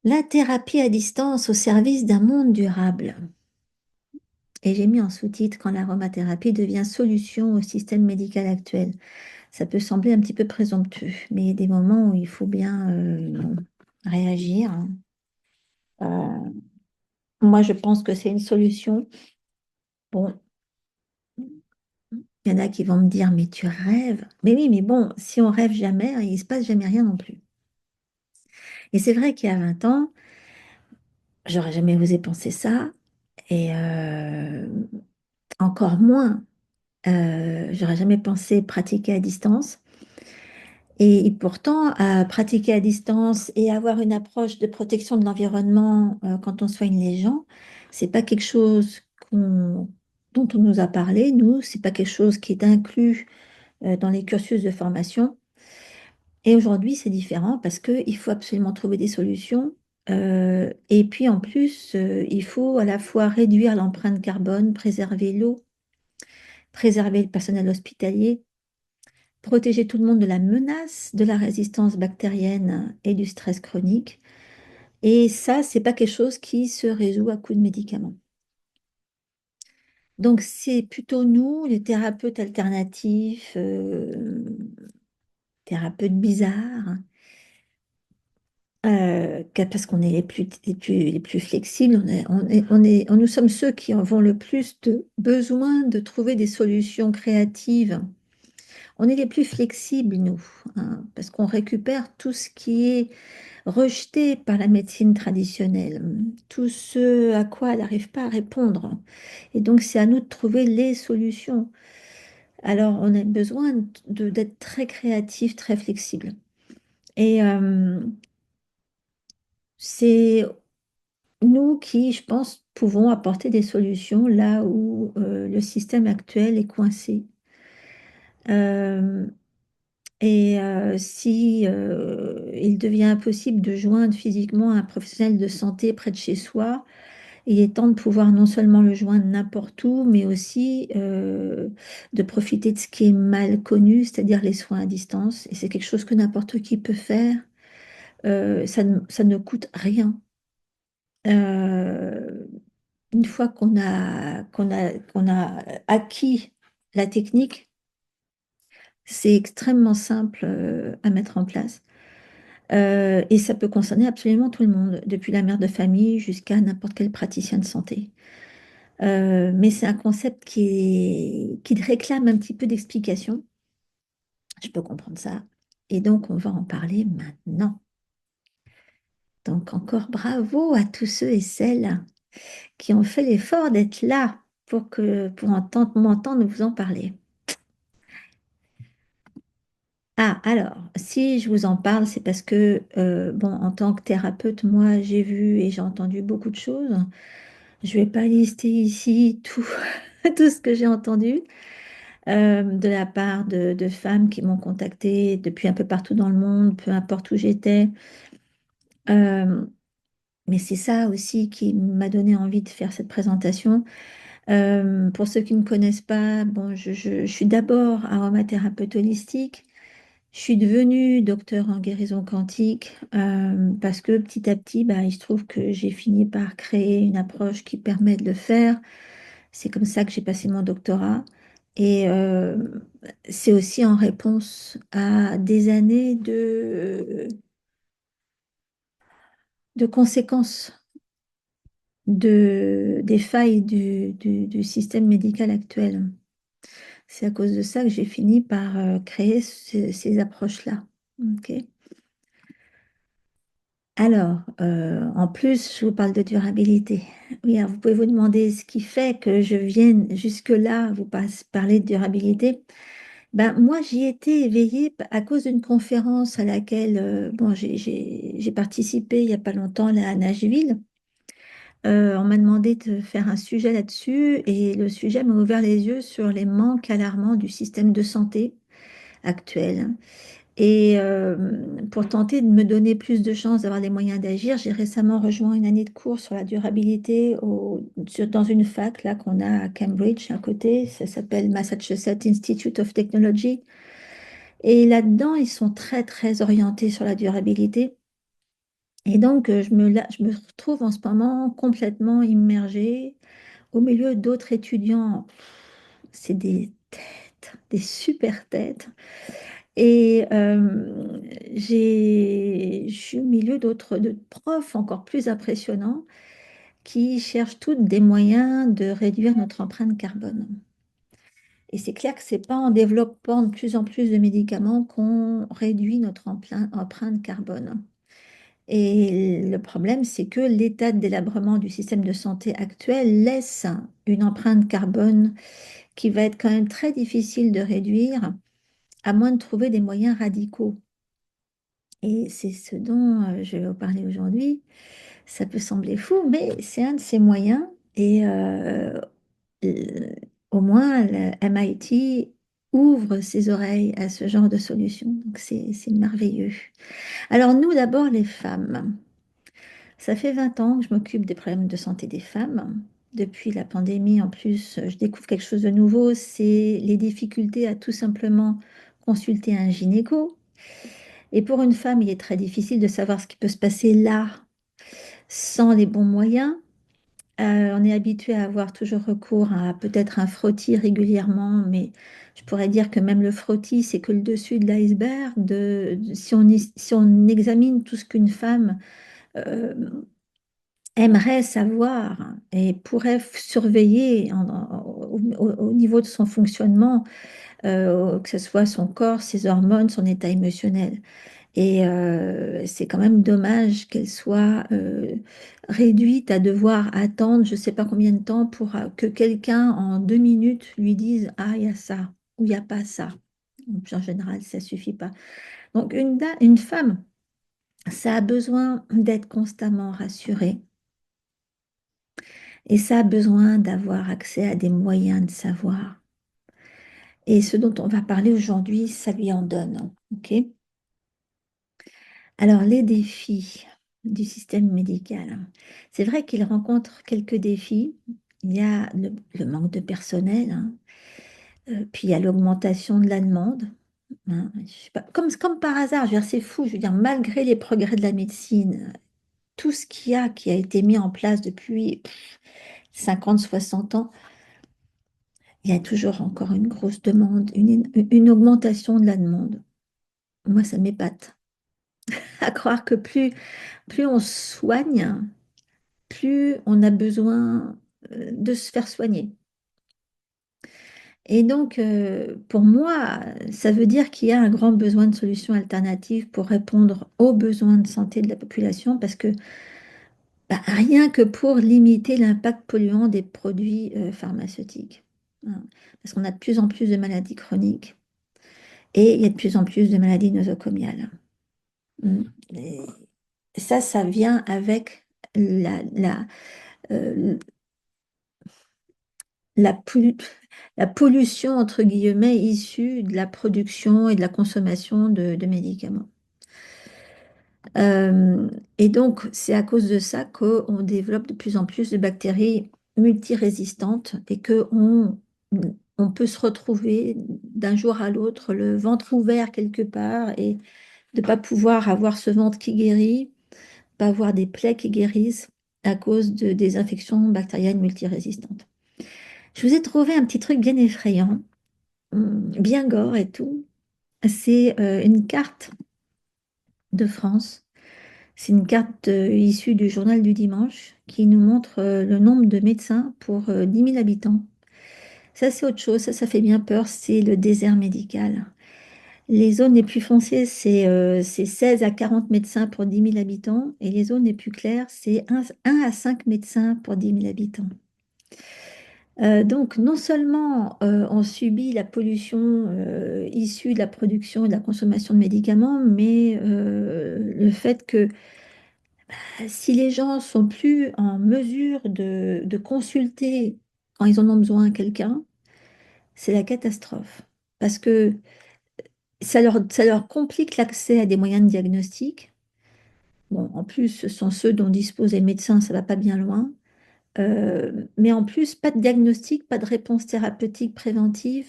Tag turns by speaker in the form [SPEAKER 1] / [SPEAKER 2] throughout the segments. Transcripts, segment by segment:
[SPEAKER 1] La thérapie à distance au service d'un monde durable. Et j'ai mis en sous-titre quand l'aromathérapie devient solution au système médical actuel. Ça peut sembler un petit peu présomptueux, mais il y a des moments où il faut bien réagir. Euh, Moi, je pense que c'est une solution. Bon, il y en a qui vont me dire, mais tu rêves. Mais oui, mais bon, si on rêve jamais, il ne se passe jamais rien non plus. Et c'est vrai qu'il y a 20 ans, j'aurais jamais osé penser ça. Et encore moins. J'aurais jamais pensé pratiquer à distance. Et pourtant, à pratiquer à distance et avoir une approche de protection de l'environnement quand on soigne les gens, c'est pas quelque chose dont on nous a parlé, nous, c'est pas quelque chose qui est inclus dans les cursus de formation. Et aujourd'hui, c'est différent parce qu'il faut absolument trouver des solutions. Et puis en plus, il faut à la fois réduire l'empreinte carbone, préserver l'eau, préserver le personnel hospitalier, protéger tout le monde de la menace de la résistance bactérienne et du stress chronique. Et ça, c'est pas quelque chose qui se résout à coup de médicaments. Donc, c'est plutôt nous, les thérapeutes alternatifs, thérapeutes bizarres, parce qu'on est les plus flexibles, nous sommes ceux qui avons le plus de besoin de trouver des solutions créatives. On est les plus flexibles, nous, hein, parce qu'on récupère tout ce qui est rejeté par la médecine traditionnelle, tout ce à quoi elle n'arrive pas à répondre. Et donc, c'est à nous de trouver les solutions. Alors, on a besoin d'être très créatif, très flexible. Et c'est nous qui, je pense, pouvons apporter des solutions là où le système actuel est coincé. Euh, si il devient impossible de joindre physiquement un professionnel de santé près de chez soi, il est temps de pouvoir non seulement le joindre n'importe où, mais aussi de profiter de ce qui est mal connu, c'est-à-dire les soins à distance. Et c'est quelque chose que n'importe qui peut faire. Ça ne coûte rien. Euh, une fois qu'on a acquis la technique, c'est extrêmement simple à mettre en place. Et ça peut concerner absolument tout le monde, depuis la mère de famille jusqu'à n'importe quel praticien de santé. Mais c'est un concept qui réclame un petit peu d'explication. Je peux comprendre ça. Et donc, on va en parler maintenant. Donc, encore bravo à tous ceux et celles qui ont fait l'effort d'être là pour m'entendre vous en parler. Ah, alors, si je vous en parle, c'est parce que, bon, en tant que thérapeute, moi, j'ai vu et j'ai entendu beaucoup de choses. Je ne vais pas lister ici tout, tout ce que j'ai entendu. De la part de femmes qui m'ont contactée depuis un peu partout dans le monde, peu importe où j'étais. Euh, mais c'est ça aussi qui m'a donné envie de faire cette présentation. Pour ceux qui ne connaissent pas, bon, je suis d'abord aromathérapeute holistique. Je suis devenue docteur en guérison quantique parce que petit à petit, bah, il se trouve que j'ai fini par créer une approche qui permet de le faire. C'est comme ça que j'ai passé mon doctorat. Et c'est aussi en réponse à des années de conséquences des failles du système médical actuel. C'est à cause de ça que j'ai fini par créer ces approches-là. Ok. Alors, en plus, je vous parle de durabilité. Oui, alors vous pouvez vous demander ce qui fait que je vienne jusque-là vous parler de durabilité. Ben, moi, j'y étais éveillée à cause d'une conférence à laquelle bon, j'ai participé il n'y a pas longtemps là, à Nashville. On m'a demandé de faire un sujet là-dessus et le sujet m'a ouvert les yeux sur les manques alarmants du système de santé actuel. Et pour tenter de me donner plus de chances d'avoir les moyens d'agir, j'ai récemment rejoint une année de cours sur la durabilité dans une fac là qu'on a à Cambridge à côté. Ça s'appelle Massachusetts Institute of Technology. Et là-dedans, ils sont très, très orientés sur la durabilité. Et donc, je me retrouve en ce moment complètement immergée au milieu d'autres étudiants. C'est des têtes, des super têtes. Et je suis au milieu de profs encore plus impressionnants qui cherchent toutes des moyens de réduire notre empreinte carbone. Et c'est clair que c'est pas en développant de plus en plus de médicaments qu'on réduit notre empreinte carbone. Et le problème, c'est que l'état de délabrement du système de santé actuel laisse une empreinte carbone qui va être quand même très difficile de réduire, à moins de trouver des moyens radicaux. Et c'est ce dont je vais vous parler aujourd'hui. Ça peut sembler fou, mais c'est un de ces moyens. Et euh, au moins, le MIT ouvre ses oreilles à ce genre de solution. Donc, c'est merveilleux. Alors, nous, d'abord, les femmes. Ça fait 20 ans que je m'occupe des problèmes de santé des femmes. Depuis la pandémie, en plus, je découvre quelque chose de nouveau, c'est les difficultés à tout simplement consulter un gynéco. Et pour une femme, il est très difficile de savoir ce qui peut se passer là sans les bons moyens. On est habitué à avoir toujours recours à peut-être un frottis régulièrement, mais je pourrais dire que même le frottis, c'est que le dessus de l'iceberg. Si on examine tout ce qu'une femme euh, aimerait savoir et pourrait surveiller au niveau de son fonctionnement, que ce soit son corps, ses hormones, son état émotionnel. Et c'est quand même dommage qu'elle soit réduite à devoir attendre je ne sais pas combien de temps pour que quelqu'un en 2 minutes lui dise, ah, il y a ça ou il n'y a pas ça. Donc, en général, ça ne suffit pas. Donc une femme, ça a besoin d'être constamment rassurée et ça a besoin d'avoir accès à des moyens de savoir. Et ce dont on va parler aujourd'hui, ça lui en donne. OK? Alors, les défis du système médical. C'est vrai qu'il rencontre quelques défis. Il y a le manque de personnel, hein. Puis il y a l'augmentation de la demande, hein. Je sais pas, comme par hasard, je veux dire, c'est fou. Je veux dire, malgré les progrès de la médecine, tout ce qui a été mis en place depuis 50, 60 ans, il y a toujours encore une grosse demande, une augmentation de la demande. Moi, ça m'épate. À croire que plus on soigne, plus on a besoin de se faire soigner. Et donc, pour moi, ça veut dire qu'il y a un grand besoin de solutions alternatives pour répondre aux besoins de santé de la population, parce que bah, rien que pour limiter l'impact polluant des produits pharmaceutiques, hein. Parce qu'on a de plus en plus de maladies chroniques et il y a de plus en plus de maladies nosocomiales. Mm. Et ça vient avec euh, la, pollu- la pollution, entre guillemets, issue de la production et de la consommation de médicaments. Euh, et donc, c'est à cause de ça qu'on développe de plus en plus de bactéries multirésistantes et on peut se retrouver d'un jour à l'autre, le ventre ouvert quelque part et de ne pas pouvoir avoir ce ventre qui guérit, pas avoir des plaies qui guérissent à cause des infections bactériennes multirésistantes. Je vous ai trouvé un petit truc bien effrayant, bien gore et tout. C'est une carte de France. C'est une carte issue du journal du dimanche qui nous montre le nombre de médecins pour 10 000 habitants. Ça, c'est autre chose. Ça fait bien peur. C'est le désert médical. Les zones les plus foncées, c'est 16 à 40 médecins pour 10 000 habitants. Et les zones les plus claires, c'est 1 à 5 médecins pour 10 000 habitants. Donc, non seulement on subit la pollution issue de la production et de la consommation de médicaments, mais le fait que si les gens sont plus en mesure de consulter quand ils en ont besoin quelqu'un, c'est la catastrophe. Parce que ça leur complique l'accès à des moyens de diagnostic. Bon, en plus, ce sont ceux dont disposent les médecins, ça va pas bien loin. Mais en plus, pas de diagnostic, pas de réponse thérapeutique préventive.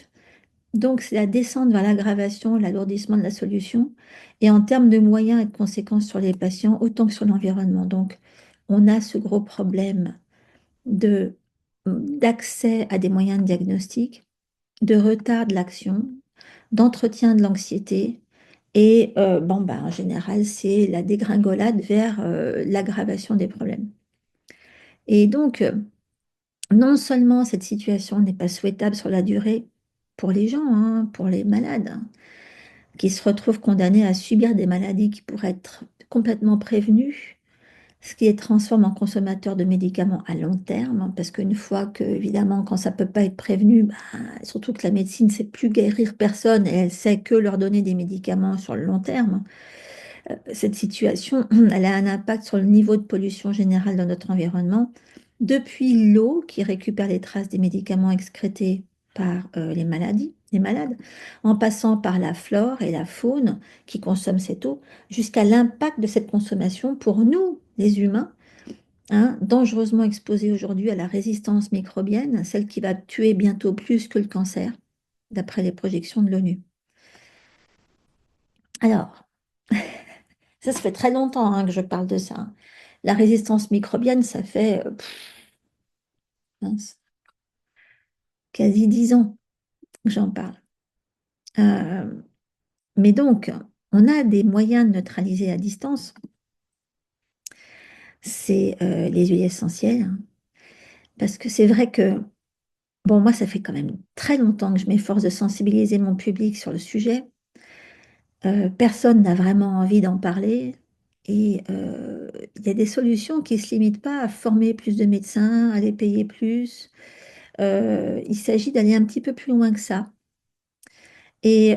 [SPEAKER 1] Donc, c'est la descente vers l'aggravation, l'alourdissement de la solution, et en termes de moyens et de conséquences sur les patients, autant que sur l'environnement. Donc, on a ce gros problème de, d'accès à des moyens de diagnostic, de retard de l'action, d'entretien de l'anxiété, et bon, ben, en général, c'est la dégringolade vers l'aggravation des problèmes. Et donc, non seulement cette situation n'est pas souhaitable sur la durée pour les gens, hein, pour les malades, hein, qui se retrouvent condamnés à subir des maladies qui pourraient être complètement prévenues, ce qui les transforme en consommateurs de médicaments à long terme, hein, parce qu'une fois que, évidemment, quand ça ne peut pas être prévenu, bah, surtout que la médecine ne sait plus guérir personne et elle sait que leur donner des médicaments sur le long terme, cette situation, elle a un impact sur le niveau de pollution générale dans notre environnement, depuis l'eau qui récupère les traces des médicaments excrétés par les malades, en passant par la flore et la faune qui consomment cette eau, jusqu'à l'impact de cette consommation pour nous, les humains, hein, dangereusement exposés aujourd'hui à la résistance microbienne, celle qui va tuer bientôt plus que le cancer, d'après les projections de l'ONU. Alors, ça fait très longtemps hein, que je parle de ça, hein. La résistance microbienne, ça fait mince, quasi 10 ans que j'en parle. Euh, mais donc, on a des moyens de neutraliser à distance. C'est les huiles essentielles, hein. Parce que c'est vrai que, bon, moi, ça fait quand même très longtemps que je m'efforce de sensibiliser mon public sur le sujet. Personne n'a vraiment envie d'en parler. Et il y a des solutions qui ne se limitent pas à former plus de médecins, à les payer plus. Il s'agit d'aller un petit peu plus loin que ça. Et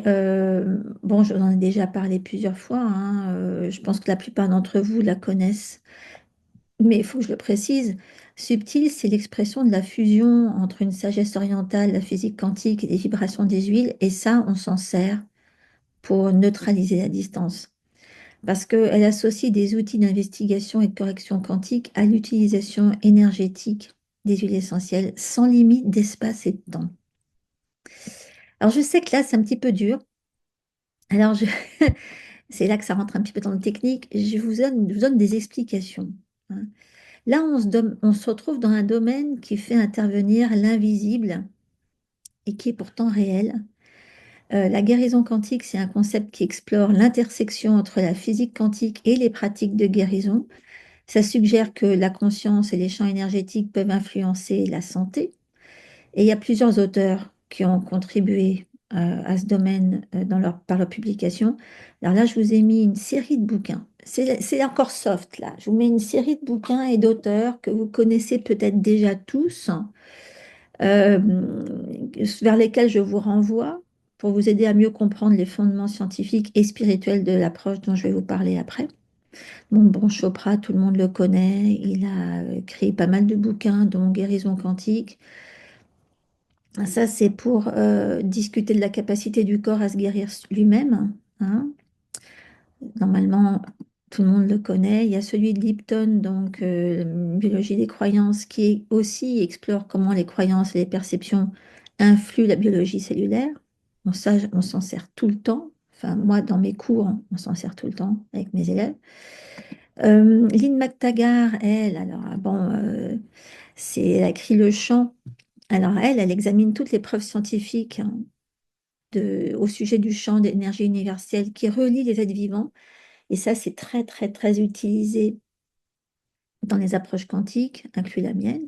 [SPEAKER 1] bon, j'en ai déjà parlé plusieurs fois, hein, je pense que la plupart d'entre vous la connaissent, mais il faut que je le précise. Subtil, c'est l'expression de la fusion entre une sagesse orientale, la physique quantique et les vibrations des huiles, et ça, on s'en sert pour neutraliser la distance. Parce qu'elle associe des outils d'investigation et de correction quantique à l'utilisation énergétique des huiles essentielles sans limite d'espace et de temps. Alors je sais que là, c'est un petit peu dur. Alors c'est là que ça rentre un petit peu dans le technique. Je vous donne des explications, hein. Là, on se retrouve dans un domaine qui fait intervenir l'invisible et qui est pourtant réel. La guérison quantique, c'est un concept qui explore l'intersection entre la physique quantique et les pratiques de guérison. Ça suggère que la conscience et les champs énergétiques peuvent influencer la santé. Et il y a plusieurs auteurs qui ont contribué à ce domaine par leur publication. Alors là, je vous ai mis une série de bouquins. C'est encore soft, là. Je vous mets une série de bouquins et d'auteurs que vous connaissez peut-être déjà tous, euh, vers lesquels je vous renvoie pour vous aider à mieux comprendre les fondements scientifiques et spirituels de l'approche dont je vais vous parler après. Bon, Chopra, tout le monde le connaît. Il a écrit pas mal de bouquins, dont Guérison quantique. Ça, c'est pour discuter de la capacité du corps à se guérir lui-même, hein. Normalement, tout le monde le connaît. Il y a celui de Lipton, donc Biologie des croyances, qui aussi explore comment les croyances et les perceptions influent la biologie cellulaire. Bon, ça, on s'en sert tout le temps. Enfin, moi, dans mes cours, on s'en sert tout le temps avec mes élèves. Lynn McTaggart, elle, alors, bon, elle a écrit Le Champ. Alors, elle examine toutes les preuves scientifiques, hein, au sujet du champ d'énergie universelle qui relie les êtres vivants. Et ça, c'est très, très, très utilisé dans les approches quantiques, inclus la mienne.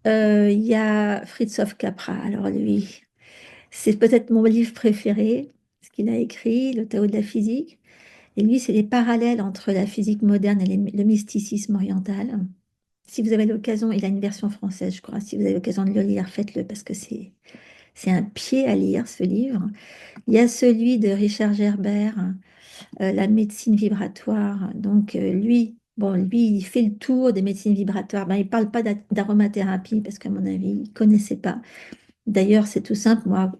[SPEAKER 1] Il y a Fritjof Capra. Alors, lui, c'est peut-être mon livre préféré, ce qu'il a écrit, Le Tao de la physique. Et lui, c'est les parallèles entre la physique moderne et le mysticisme oriental. Si vous avez l'occasion, il a une version française, je crois. Si vous avez l'occasion de le lire, faites-le parce que c'est un pied à lire, ce livre. Il y a celui de Richard Gerbert, La médecine vibratoire. Donc, lui, il fait le tour des médecines vibratoires. Ben, il ne parle pas d'aromathérapie parce qu'à mon avis, il ne connaissait pas. D'ailleurs, c'est tout simple. Moi,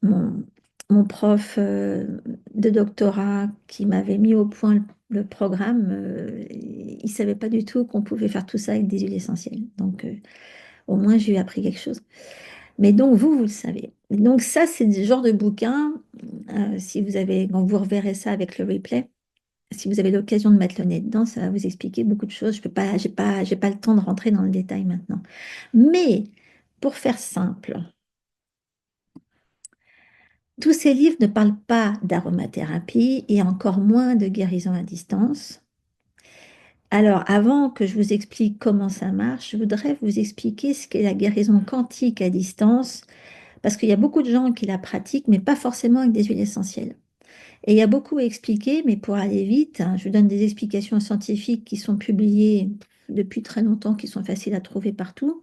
[SPEAKER 1] mon, mon prof de doctorat qui m'avait mis au point le programme, il ne savait pas du tout qu'on pouvait faire tout ça avec des huiles essentielles. Donc, au moins, j'ai appris quelque chose. Mais donc, vous le savez. Donc, ça, c'est le genre de bouquin, si vous avez, quand vous reverrez ça avec le replay, si vous avez l'occasion de mettre le nez dedans, ça va vous expliquer beaucoup de choses. Je peux pas, j'ai pas le temps de rentrer dans le détail maintenant. Mais, pour faire simple, tous ces livres ne parlent pas d'aromathérapie et encore moins de guérison à distance. Alors, avant que je vous explique comment ça marche, je voudrais vous expliquer ce qu'est la guérison quantique à distance, parce qu'il y a beaucoup de gens qui la pratiquent, mais pas forcément avec des huiles essentielles. Et il y a beaucoup à expliquer, mais pour aller vite, hein, je vous donne des explications scientifiques qui sont publiées depuis très longtemps, qui sont faciles à trouver partout.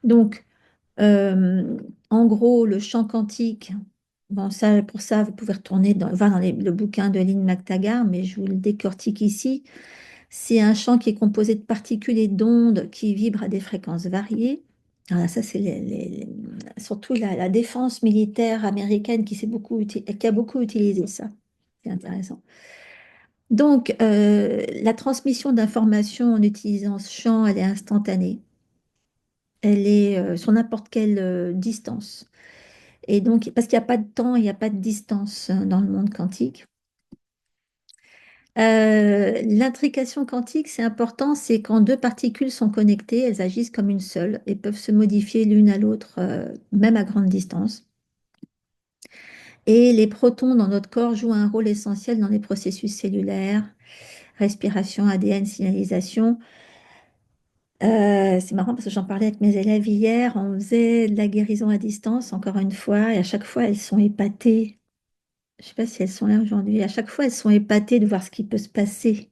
[SPEAKER 1] Donc, euh, en gros, le champ quantique, bon, ça, pour ça, vous pouvez retourner voir dans le bouquin de Lynn McTaggart, mais je vous le décortique ici. C'est un champ qui est composé de particules et d'ondes qui vibrent à des fréquences variées. Alors ça, c'est surtout la défense militaire américaine qui a beaucoup utilisé ça. C'est intéressant. Donc, la transmission d'informations en utilisant ce champ, elle est instantanée. Elle est sur n'importe quelle distance. Et donc, parce qu'il n'y a pas de temps, il n'y a pas de distance dans le monde quantique. L'intrication quantique, c'est important, c'est quand deux particules sont connectées, elles agissent comme une seule et peuvent se modifier l'une à l'autre, même à grande distance. Et les protons dans notre corps jouent un rôle essentiel dans les processus cellulaires, respiration, ADN, signalisation. C'est marrant parce que j'en parlais avec mes élèves hier, on faisait de la guérison à distance, encore une fois, et à chaque fois, elles sont épatées. Je ne sais pas si elles sont là aujourd'hui. À chaque fois, elles sont épatées de voir ce qui peut se passer.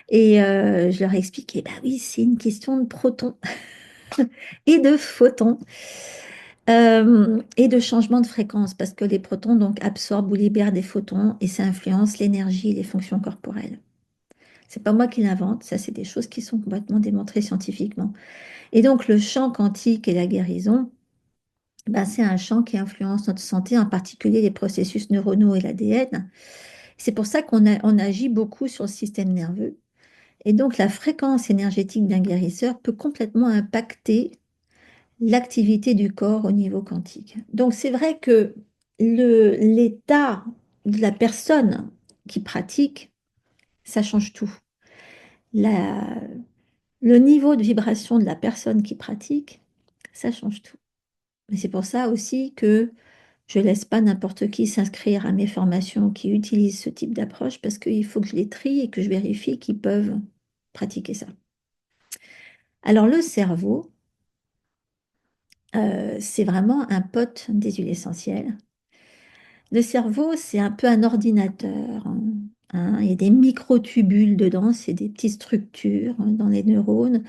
[SPEAKER 1] Et je leur ai expliqué, bah oui, c'est une question de protons et de photons et de changement de fréquence parce que les protons donc absorbent ou libèrent des photons et ça influence l'énergie et les fonctions corporelles. C'est pas moi qui l'invente, ça c'est des choses qui sont complètement démontrées scientifiquement. Et donc le champ quantique et la guérison, bah, c'est un champ qui influence notre santé, en particulier les processus neuronaux et l'ADN. C'est pour ça on agit beaucoup sur le système nerveux. Et donc, la fréquence énergétique d'un guérisseur peut complètement impacter l'activité du corps au niveau quantique. Donc, c'est vrai que l'état de la personne qui pratique, ça change tout. La- le niveau de vibration de la personne qui pratique, ça change tout. Mais c'est pour ça aussi que je ne laisse pas n'importe qui s'inscrire à mes formations qui utilisent ce type d'approche parce qu'il faut que je les trie et que je vérifie qu'ils peuvent pratiquer ça. Alors, le cerveau, c'est vraiment un pote des huiles essentielles. Le cerveau, c'est un peu un ordinateur, hein. Il y a des microtubules dedans, c'est des petites structures dans les neurones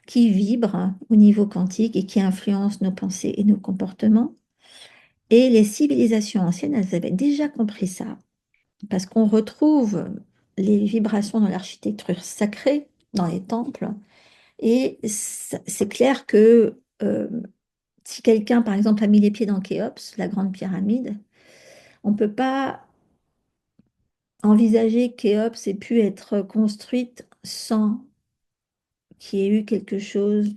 [SPEAKER 1] qui vibrent au niveau quantique et qui influencent nos pensées et nos comportements. Et les civilisations anciennes, elles avaient déjà compris ça, parce qu'on retrouve les vibrations dans l'architecture sacrée, dans les temples. Et c'est clair que si quelqu'un, par exemple, a mis les pieds dans Khéops, la grande pyramide, on ne peut pas envisager que Khéops ait pu être construite sans qu'il y ait eu quelque chose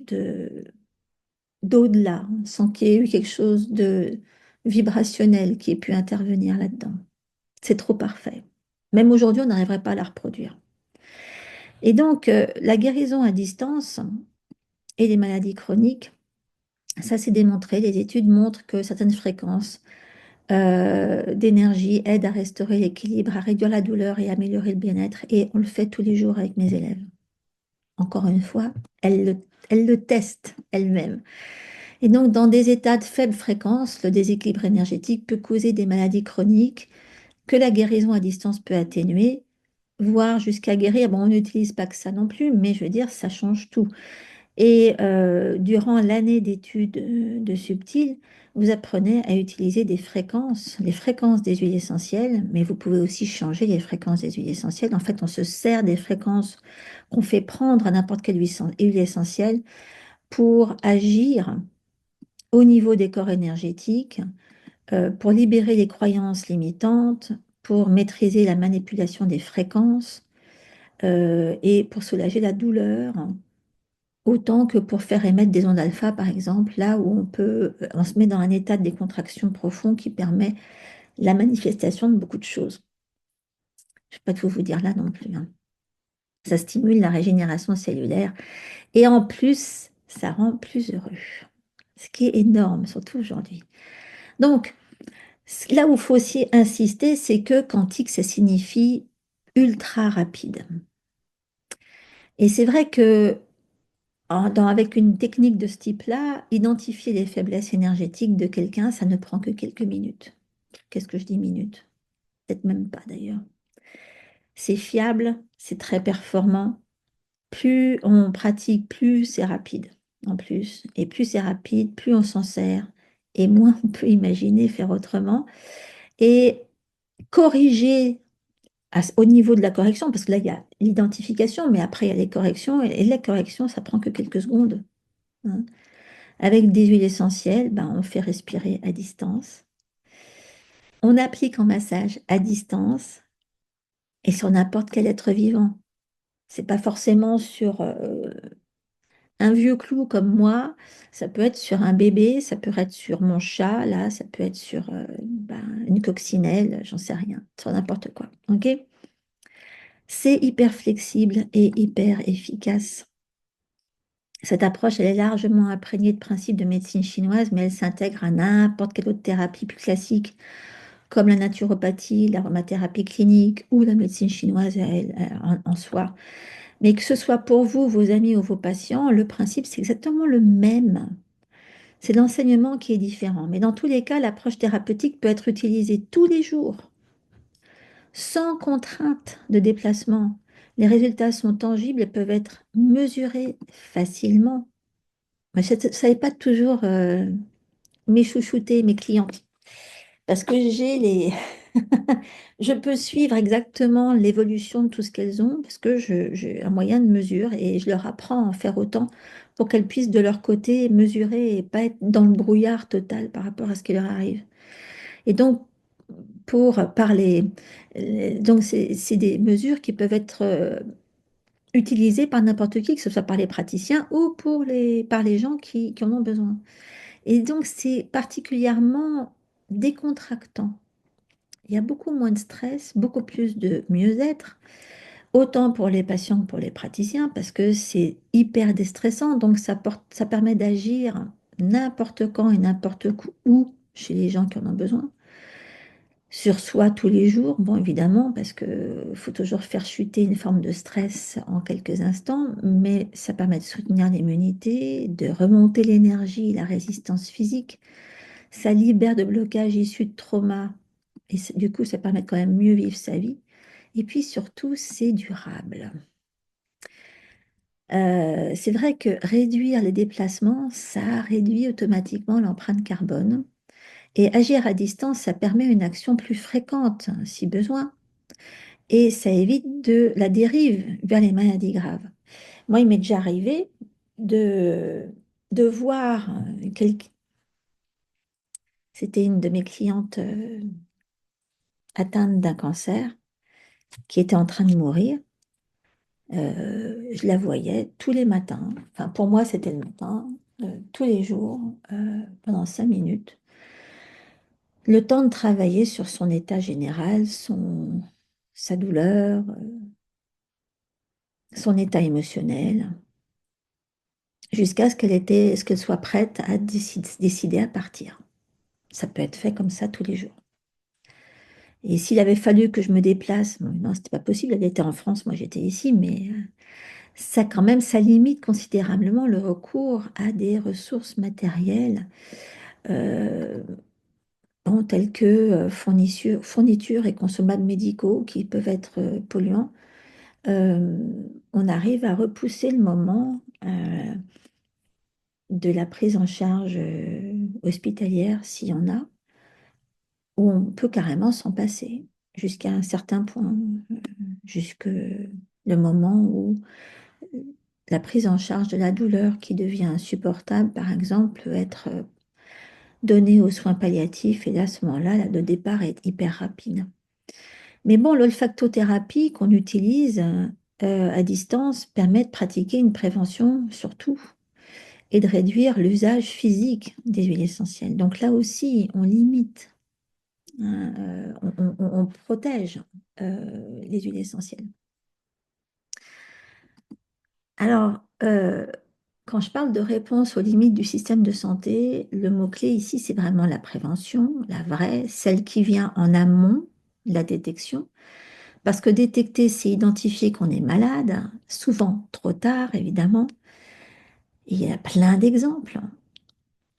[SPEAKER 1] d'au-delà, sans qu'il y ait eu quelque chose de vibrationnel qui ait pu intervenir là-dedans. C'est trop parfait. Même aujourd'hui, on n'arriverait pas à la reproduire. Et donc, la guérison à distance et les maladies chroniques, ça c'est démontré. Les études montrent que certaines fréquences d'énergie aident à restaurer l'équilibre, à réduire la douleur et à améliorer le bien-être. Et on le fait tous les jours avec mes élèves. Encore une fois, elles le testent elles-mêmes. Et donc, dans des états de faible fréquence, le déséquilibre énergétique peut causer des maladies chroniques que la guérison à distance peut atténuer, voire jusqu'à guérir. Bon, on n'utilise pas que ça non plus, mais je veux dire, ça change tout. Et durant l'année d'études de Subtil, vous apprenez à utiliser des fréquences, les fréquences des huiles essentielles, mais vous pouvez aussi changer les fréquences des huiles essentielles. En fait, on se sert des fréquences qu'on fait prendre à n'importe quelle huile essentielle pour agir au niveau des corps énergétiques, pour libérer les croyances limitantes, pour maîtriser la manipulation des fréquences et pour soulager la douleur autant que pour faire émettre des ondes alpha, par exemple, là où on se met dans un état de décontraction profond qui permet la manifestation de beaucoup de choses. Je ne vais pas tout vous dire là non plus, hein. Ça stimule la régénération cellulaire et en plus, ça rend plus heureux, ce qui est énorme, surtout aujourd'hui. Donc, là où il faut aussi insister, c'est que quantique, ça signifie ultra rapide. Et c'est vrai que avec une technique de ce type-là, identifier les faiblesses énergétiques de quelqu'un, ça ne prend que quelques minutes. Qu'est-ce que je dis minutes? Peut-être même pas d'ailleurs. C'est fiable, c'est très performant. Plus on pratique, plus c'est rapide en plus. Et plus c'est rapide, plus on s'en sert. Et moins on peut imaginer faire autrement. Et corriger au niveau de la correction, parce que là, il y a l'identification, mais après, il y a les corrections. Et les corrections, ça prend que quelques secondes, hein. Avec des huiles essentielles, ben, on fait respirer à distance. On applique en massage à distance et sur n'importe quel être vivant. C'est pas forcément sur un vieux clou comme moi, ça peut être sur un bébé, ça peut être sur mon chat, là, ça peut être sur ben, une coccinelle, j'en sais rien, sur n'importe quoi. Ok? C'est hyper flexible et hyper efficace. Cette approche, elle est largement imprégnée de principes de médecine chinoise, mais elle s'intègre à n'importe quelle autre thérapie plus classique, comme la naturopathie, l'aromathérapie clinique ou la médecine chinoise en soi. Mais que ce soit pour vous, vos amis ou vos patients, le principe, c'est exactement le même. C'est l'enseignement qui est différent. Mais dans tous les cas, l'approche thérapeutique peut être utilisée tous les jours, sans contrainte de déplacement. Les résultats sont tangibles et peuvent être mesurés facilement. Mais je ne savais pas toujours m'échouchouter mes clientes. Parce que je peux suivre exactement l'évolution de tout ce qu'elles ont, parce que j'ai un moyen de mesure et je leur apprends à en faire autant pour qu'elles puissent de leur côté mesurer et pas être dans le brouillard total par rapport à ce qui leur arrive. Et donc, pour parler, donc c'est des mesures qui peuvent être utilisées par n'importe qui, que ce soit par les praticiens ou par les gens qui en ont besoin. Et donc, c'est particulièrement décontractant. Il y a beaucoup moins de stress, beaucoup plus de mieux-être, autant pour les patients que pour les praticiens, parce que c'est hyper déstressant. Donc, ça permet d'agir n'importe quand et n'importe où chez les gens qui en ont besoin. Sur soi tous les jours, bon, évidemment, parce qu'il faut toujours faire chuter une forme de stress en quelques instants, mais ça permet de soutenir l'immunité, de remonter l'énergie, la résistance physique. Ça libère de blocages issus de traumas. Et du coup, ça permet de quand même mieux vivre sa vie. Et puis surtout, c'est durable. C'est vrai que réduire les déplacements, ça réduit automatiquement l'empreinte carbone. Et agir à distance, ça permet une action plus fréquente, hein, si besoin. Et ça évite la dérive vers les maladies graves. Moi, il m'est déjà arrivé de, de voir c'était une de mes clientes atteinte d'un cancer qui était en train de mourir. Je la voyais tous les matins. Enfin, pour moi, c'était le matin, tous les jours, pendant 5 minutes. Le temps de travailler sur son état général, sa douleur, son état émotionnel, jusqu'à ce qu'elle soit prête à décider à partir. Ça peut être fait comme ça tous les jours. Et s'il avait fallu que je me déplace, bon, non, c'était pas possible, elle était en France, moi j'étais ici, mais ça quand même, ça limite considérablement le recours à des ressources matérielles euh, bon, telles que fournitures et consommables médicaux qui peuvent être polluants. Euh, on arrive à repousser le moment de la prise en charge hospitalière, s'il y en a, où on peut carrément s'en passer jusqu'à un certain point, jusque le moment où la prise en charge de la douleur qui devient insupportable, par exemple, peut être donnée aux soins palliatifs et là, à ce moment-là, le départ est hyper rapide. Mais bon, l'olfactothérapie qu'on utilise, à distance permet de pratiquer une prévention surtout et de réduire l'usage physique des huiles essentielles. Donc là aussi, on limite, hein, on protège les huiles essentielles. Alors, quand je parle de réponse aux limites du système de santé, le mot-clé ici, c'est vraiment la prévention, la vraie, celle qui vient en amont de la détection. Parce que détecter, c'est identifier qu'on est malade, souvent trop tard, évidemment. Et il y a plein d'exemples.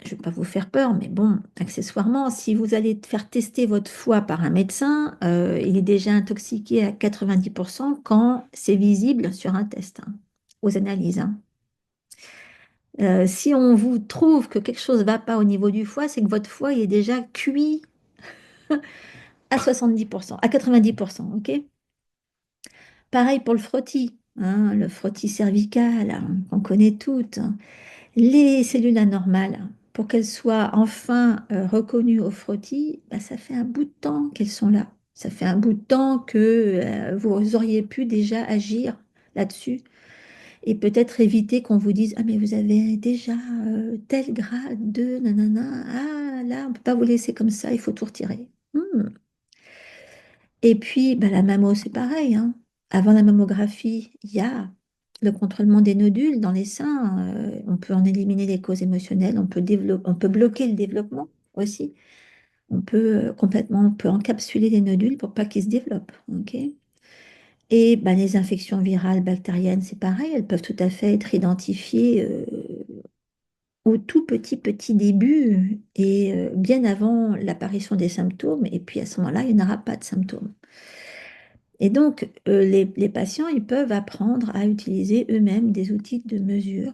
[SPEAKER 1] Je ne vais pas vous faire peur, mais bon, accessoirement, si vous allez faire tester votre foie par un médecin, il est déjà intoxiqué à 90% quand c'est visible sur un test, hein, aux analyses, hein. Si on vous trouve que quelque chose ne va pas au niveau du foie, c'est que votre foie il est déjà cuit à 70%, à 90%, ok? Pareil pour le frottis, hein, le frottis cervical, hein, qu'on connaît toutes. Les cellules anormales, pour qu'elles soient enfin reconnues au frottis, bah, ça fait un bout de temps qu'elles sont là. Ça fait un bout de temps que vous auriez pu déjà agir là-dessus et peut-être éviter qu'on vous dise, ah mais vous avez déjà tel grade de nanana, ah là on ne peut pas vous laisser comme ça, il faut tout retirer. Et puis bah, la mammo c'est pareil, hein. Avant la mammographie, il y a le contrôlement des nodules dans les seins. On peut en éliminer les causes émotionnelles, on peut bloquer le développement aussi. On peut complètement, on peut encapsuler les nodules pour pas qu'ils se développent. Ok. Et bah, les infections virales bactériennes, c'est pareil, elles peuvent tout à fait être identifiées au tout petit début et bien avant l'apparition des symptômes. Et puis à ce moment-là, il n'y aura pas de symptômes. Et donc, les patients, ils peuvent apprendre à utiliser eux-mêmes des outils de mesure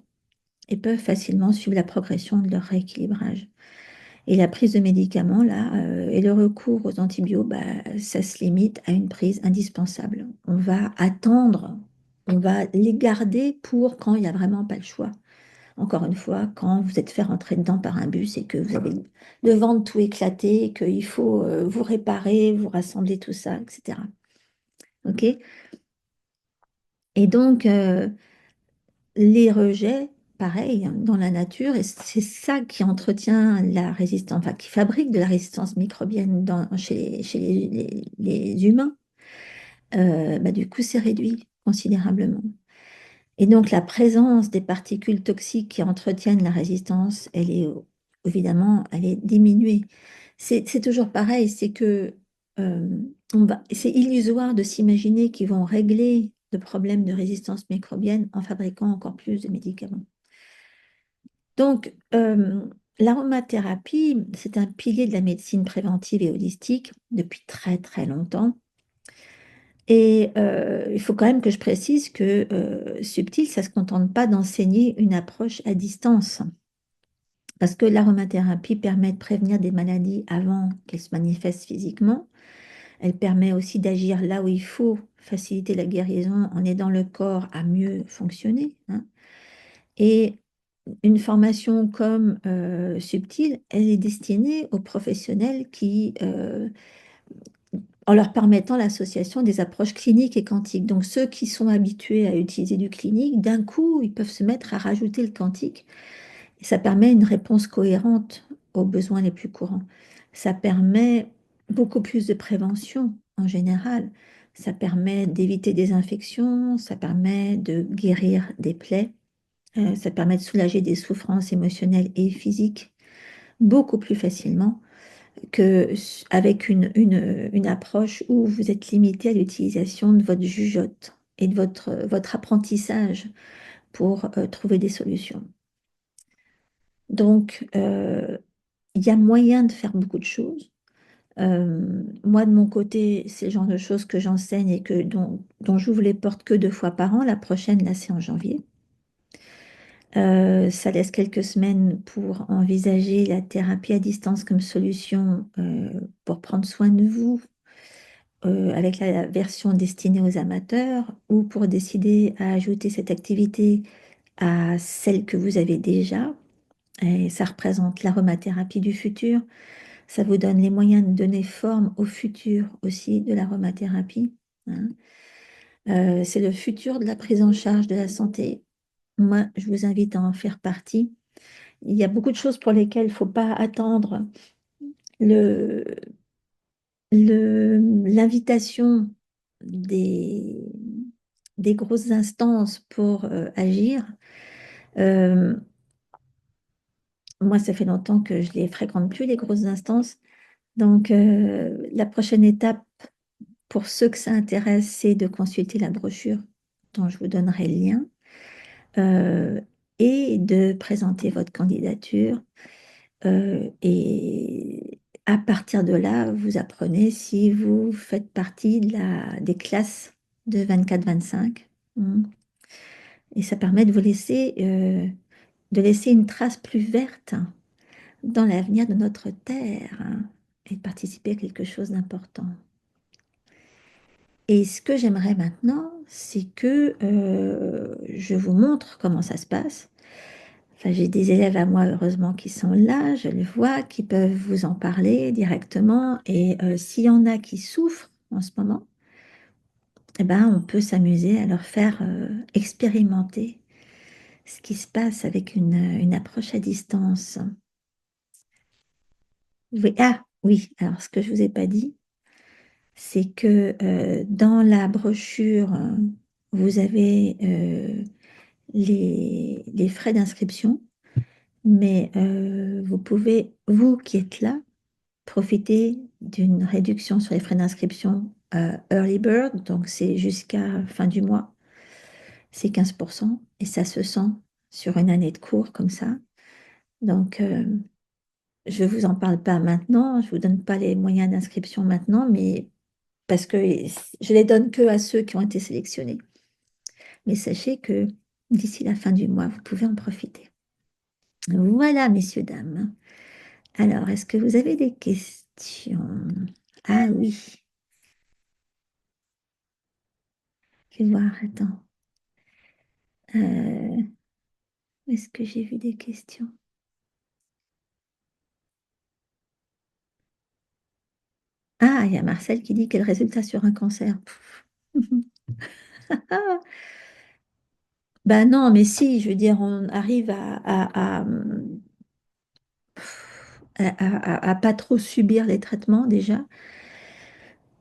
[SPEAKER 1] et peuvent facilement suivre la progression de leur rééquilibrage. Et la prise de médicaments, là, et le recours aux antibiotiques, bah, ça se limite à une prise indispensable. On va attendre, on va les garder pour quand il n'y a vraiment pas le choix. Encore une fois, quand vous êtes fait rentrer dedans par un bus et que vous avez le ventre tout éclaté, qu'il faut vous réparer, vous rassembler tout ça, etc. OK? Et donc, les rejets, pareil, hein, dans la nature, et c'est ça qui entretient la résistance, enfin, qui fabrique de la résistance microbienne chez les humains. Bah, du coup, c'est réduit considérablement. Et donc, la présence des particules toxiques qui entretiennent la résistance, elle est évidemment, elle est diminuée. C'est toujours pareil, c'est que c'est illusoire de s'imaginer qu'ils vont régler le problème de résistance microbienne en fabriquant encore plus de médicaments. Donc, l'aromathérapie, c'est un pilier de la médecine préventive et holistique depuis très très longtemps. Et il faut quand même que je précise que Subtil, ça ne se contente pas d'enseigner une approche à distance, parce que l'aromathérapie permet de prévenir des maladies avant qu'elles se manifestent physiquement. Elle permet aussi d'agir là où il faut, faciliter la guérison en aidant le corps à mieux fonctionner, hein. Et une formation comme Subtil, elle est destinée aux professionnels qui en leur permettant l'association des approches cliniques et quantiques. Donc ceux qui sont habitués à utiliser du clinique, d'un coup, ils peuvent se mettre à rajouter le quantique. Et ça permet une réponse cohérente aux besoins les plus courants. Ça permet beaucoup plus de prévention en général. Ça permet d'éviter des infections, ça permet de guérir des plaies, ça permet de soulager des souffrances émotionnelles et physiques beaucoup plus facilement qu'avec une approche où vous êtes limité à l'utilisation de votre jugeote et de votre apprentissage pour trouver des solutions. Donc, il y a moyen de faire beaucoup de choses. Moi, de mon côté, c'est le genre de choses que j'enseigne et dont j'ouvre les portes que 2 fois par an. La prochaine, là, c'est en janvier. Ça laisse quelques semaines pour envisager la thérapie à distance comme solution pour prendre soin de vous avec la version destinée aux amateurs ou pour décider à ajouter cette activité à celle que vous avez déjà. Et ça représente l'aromathérapie du futur. Ça vous donne les moyens de donner forme au futur aussi de l'aromathérapie, hein. C'est le futur de la prise en charge de la santé. Moi, je vous invite à en faire partie. Il y a beaucoup de choses pour lesquelles il ne faut pas attendre le, l'invitation des, des grosses instances pour agir. Euh, Moi, ça fait longtemps que je les fréquente plus, les grosses instances. Donc, la prochaine étape, pour ceux que ça intéresse, c'est de consulter la brochure dont je vous donnerai le lien euh, et de présenter votre candidature. Et à partir de là, vous apprenez si vous faites partie des classes de 24-25. Mm. Et ça permet de laisser une trace plus verte dans l'avenir de notre Terre, hein, et de participer à quelque chose d'important. Et ce que j'aimerais maintenant, c'est que je vous montre comment ça se passe. Enfin, j'ai des élèves à moi, heureusement, qui sont là, je le vois, qui peuvent vous en parler directement. Et s'il y en a qui souffrent en ce moment, eh ben, on peut s'amuser à leur faire expérimenter ce qui se passe avec une approche à distance. Oui, ah oui, alors ce que je ne vous ai pas dit, c'est que dans la brochure, vous avez les frais d'inscription, mais vous pouvez, vous qui êtes là, profiter d'une réduction sur les frais d'inscription Early Bird, donc c'est jusqu'à fin du mois, c'est 15%, et ça se sent sur une année de cours comme ça. Donc, je ne vous en parle pas maintenant, je ne vous donne pas les moyens d'inscription maintenant, mais parce que je les donne que à ceux qui ont été sélectionnés. Mais sachez que d'ici la fin du mois, vous pouvez en profiter. Voilà, messieurs, dames. Alors, est-ce que vous avez des questions? Ah oui, je vais voir, attends. Où est-ce que j'ai vu des questions? Ah, il y a Marcel qui dit quel résultat sur un cancer. Ben non, mais si, je veux dire, on arrive à pas trop subir les traitements déjà,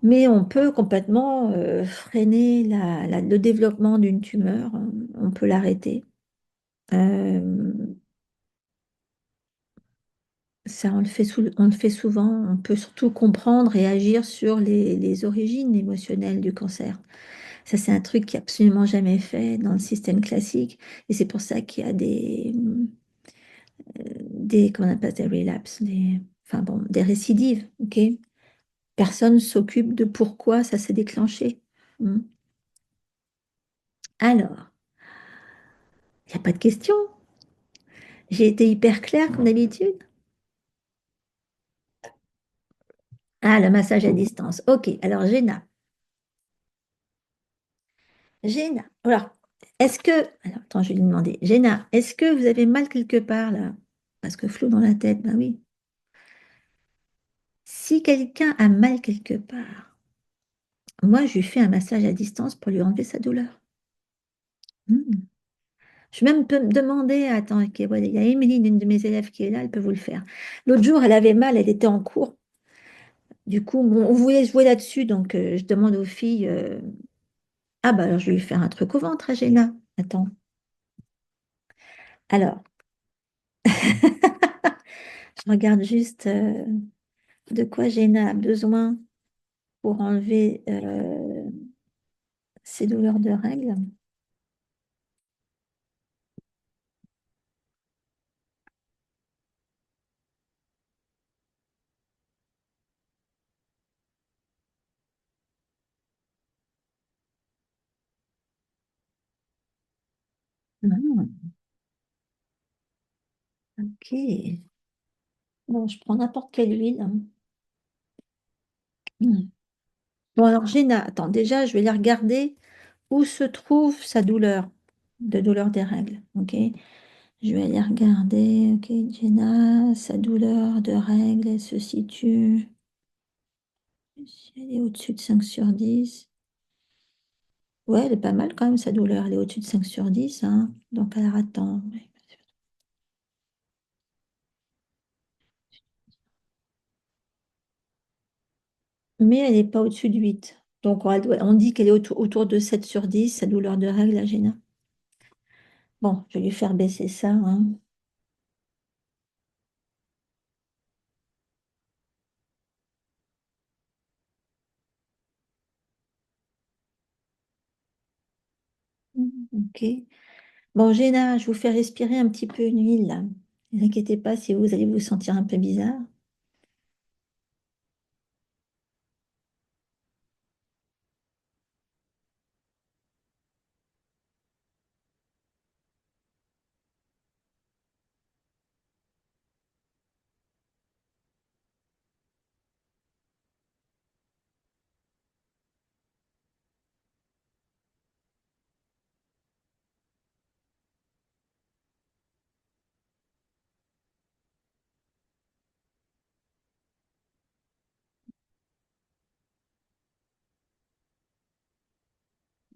[SPEAKER 1] mais on peut complètement freiner le développement d'une tumeur, on peut l'arrêter. Euh, Ça, on le fait souvent. On peut surtout comprendre et agir sur les origines émotionnelles du cancer. Ça, c'est un truc qui est absolument jamais fait dans le système classique. Et c'est pour ça qu'il y a comment on appelle ça, des relapses, enfin bon, des récidives. Ok. Personne s'occupe de pourquoi ça s'est déclenché. Hmm. Alors, il n'y a pas de question. J'ai été hyper claire comme d'habitude. Ah, le massage à distance. Ok, alors Géna. Géna. Alors, est-ce que... Alors, attends, je vais lui demander. Géna, est-ce que vous avez mal quelque part là? Parce que flou dans la tête, ben oui. Si quelqu'un a mal quelque part, moi, je lui fais un massage à distance pour lui enlever sa douleur. Hmm. Je vais même peux me demander, attends, ok, voilà, il y a Émilie, une de mes élèves qui est là, elle peut vous le faire. L'autre jour, elle avait mal, elle était en cours. Du coup, bon, on voulait jouer là-dessus, donc je demande aux filles, ah bah alors je vais lui faire un truc au ventre à Géna. Attends. Alors, je regarde juste de quoi Géna a besoin pour enlever ses douleurs de règles. Ah, ok. Bon, je prends n'importe quelle huile, hein. Hmm. Bon, alors Géna, attends, déjà, je vais aller regarder où se trouve sa douleur, de douleur des règles. Ok. Je vais aller regarder. Ok, Géna, sa douleur de règles, elle se situe. Si elle est au-dessus de 5/10. Ouais, elle est pas mal quand même, sa douleur. Elle est au-dessus de 5 sur 10, hein. Donc, alors, attends. Mais elle n'est pas au-dessus de 8. Donc, on dit qu'elle est autour de 7 sur 10, sa douleur de règle, la Géna. Bon, je vais lui faire baisser ça, hein. Ok. Bon, Géna, je vous fais respirer un petit peu une huile, là. Ne vous inquiétez pas si vous allez vous sentir un peu bizarre.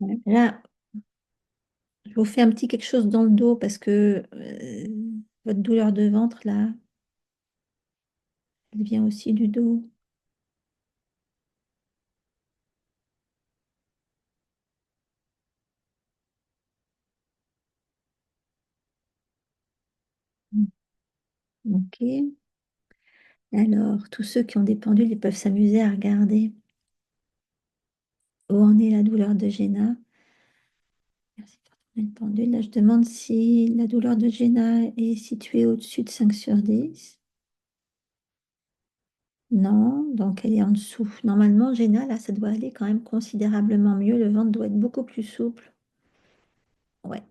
[SPEAKER 1] Ouais. Là, je vous fais un petit quelque chose dans le dos parce que votre douleur de ventre, là, elle vient aussi du dos. Ok. Alors, tous ceux qui ont des pendules, ils peuvent s'amuser à regarder où en est la douleur de Géna. Merci pour ton pendule. Là, je demande si la douleur de Géna est située au-dessus de 5 sur 10. Non, donc elle est en dessous. Normalement, Géna, là, ça doit aller quand même considérablement mieux. Le ventre doit être beaucoup plus souple. Ouais,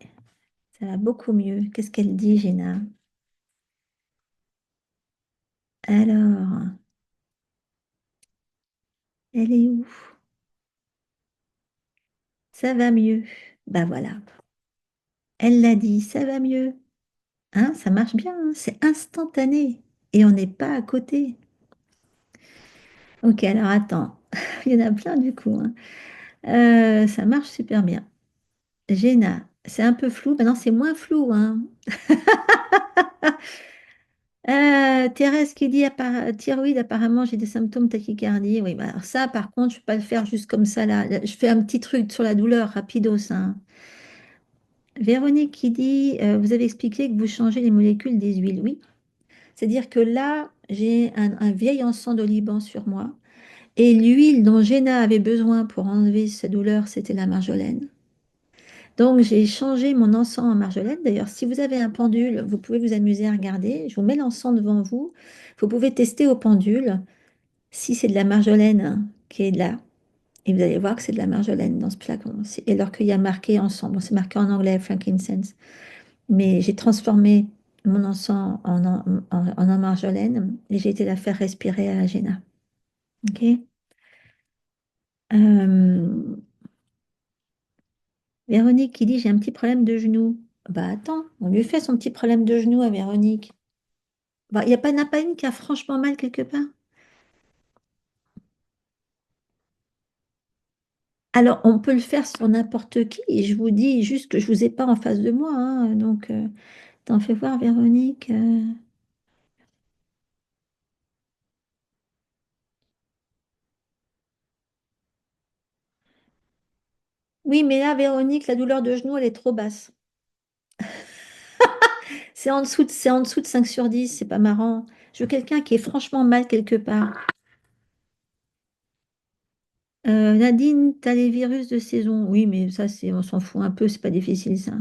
[SPEAKER 1] ça va beaucoup mieux. Qu'est-ce qu'elle dit, Géna? Alors, elle est où? Ça va mieux. Bah voilà. Elle l'a dit, ça va mieux. Hein, ça marche bien, hein, c'est instantané. Et on n'est pas à côté. Ok, alors attends. Il y en a plein du coup, hein. Ça marche super bien. Géna, c'est un peu flou. Maintenant, c'est moins flou, hein. Thérèse qui dit thyroïde, apparemment, j'ai des symptômes tachycardie. Oui, bah alors ça, par contre, je ne vais pas le faire juste comme ça là. Je fais un petit truc sur la douleur, rapidos, hein. Véronique qui dit vous avez expliqué que vous changez les molécules des huiles. Oui, c'est-à-dire que là, j'ai un vieil encens d'oliban sur moi. Et l'huile dont Géna avait besoin pour enlever sa douleur, c'était la marjolaine. Donc, j'ai changé mon encens en marjolaine. D'ailleurs, si vous avez un pendule, vous pouvez vous amuser à regarder. Je vous mets l'encens devant vous. Vous pouvez tester au pendule si c'est de la marjolaine, hein, qui est là. Et vous allez voir que c'est de la marjolaine dans ce flacon. Et alors qu'il y a marqué encens. Bon, c'est marqué en anglais, frankincense. Mais j'ai transformé mon encens en marjolaine et j'ai été la faire respirer à Géna. OK? Euh, Véronique qui dit j'ai un petit problème de genou. Bah attends, on lui fait son petit problème de genou à Véronique. Bah, il n'y en a pas une qui a franchement mal quelque part. Alors on peut le faire sur n'importe qui et je vous dis juste que je vous ai pas en face de moi, hein, donc t'en fais voir Véronique. Oui, mais là Véronique, la douleur de genou elle est trop basse. C'est en dessous de 5 sur 10, c'est pas marrant. Je veux quelqu'un qui est franchement mal quelque part. Nadine, t'as les virus de saison. Oui, mais ça, on s'en fout un peu, c'est pas difficile ça.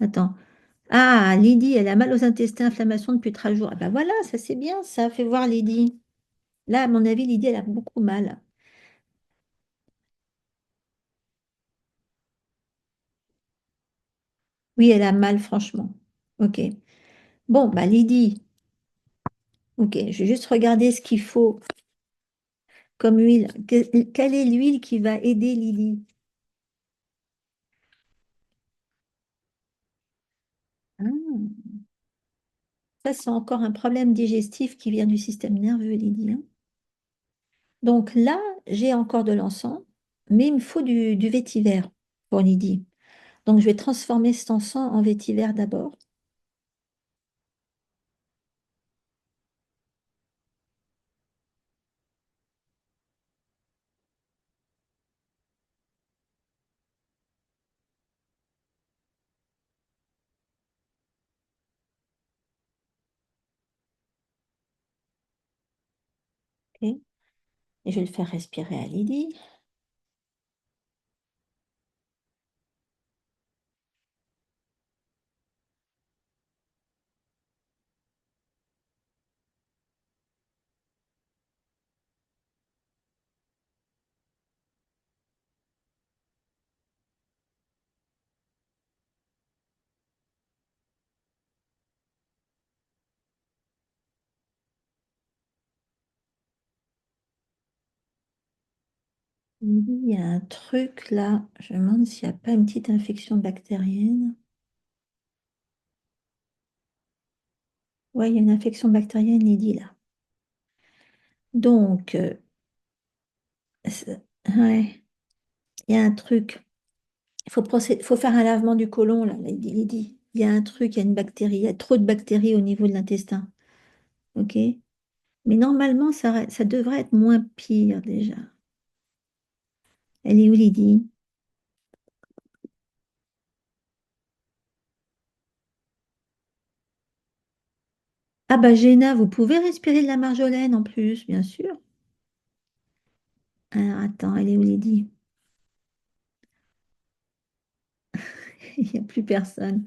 [SPEAKER 1] Attends. Ah, Lydie, elle a mal aux intestins, inflammation depuis 3 jours. Ah ben voilà, ça c'est bien, ça fait voir Lydie. Là, à mon avis, Lydie, elle a beaucoup mal. Oui, elle a mal, franchement. Ok. Bon, bah Lydie, ok, je vais juste regarder ce qu'il faut comme huile. Quelle est l'huile qui va aider Lydie? Ah, ça, c'est encore un problème digestif qui vient du système nerveux, Lydie, hein. Donc là, j'ai encore de l'encens, mais il me faut du vétiver. pour Lydie. Donc, je vais transformer cet encens en vétiver d'abord. Ok. Et je vais le faire respirer à Lydie. Lydie, il y a un truc là. Je me demande s'il n'y a pas une petite infection bactérienne. Oui, il y a une infection bactérienne, Lydie, là. Donc, ouais, il y a un truc. Faut faire un lavement du côlon, là, Lydie. Il y a un truc, il y a une bactérie. Il y a trop de bactéries au niveau de l'intestin. OK? Mais normalement, ça devrait être moins pire déjà. Elle est où, Lydie? Ah bah Géna, vous pouvez respirer de la marjolaine en plus, bien sûr. Alors attends, elle est où Lydie? Il n'y a plus personne.